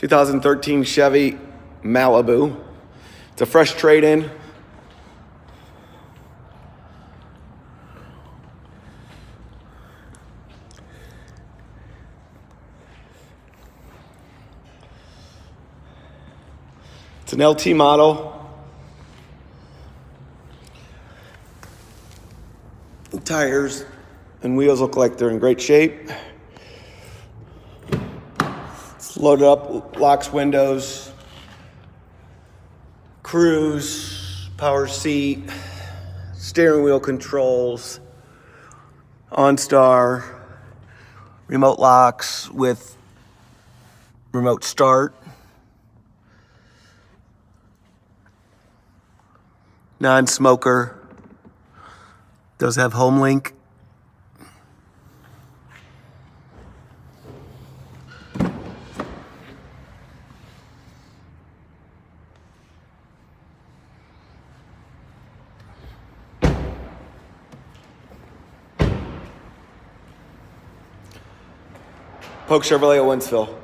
2013 Chevy Malibu. It's a fresh trade-in. It's an LT model. The tires and wheels look like they're in great shape. It's loaded up, locks windows, cruise, power seat, steering wheel controls, OnStar, remote locks with remote start. Non-smoker, does have home link. Poage Chevrolet of Wentzville.